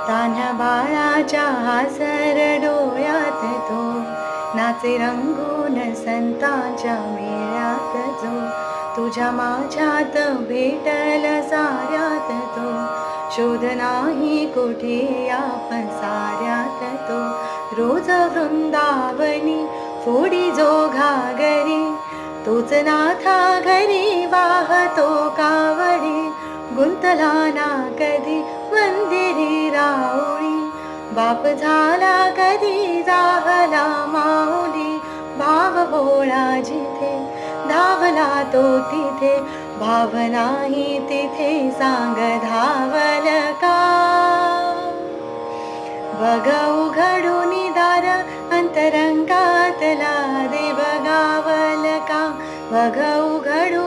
तान्ह्या बाळाच्या हासर डोळ्यात तो नाचे रंगून संतांच्या मेळ्यात जो तुझ्या माझ्यात भेटल साऱ्यात तो शोध नाही कुठे आपण साऱ्यात तो रोज वृंदावनी फोडी जो घागरी तोच नाथा घरी वाहतो कावडी गुंतला ना कधी मंदिरी राऊळी बाप झाला कधी जाहला माऊली भाव भोळा जिथे धावला तो तिथे भाव नाही तिथे सांग धावल का बघ उघडून दार अंतरंगातला दे बघावल का बघ उघडून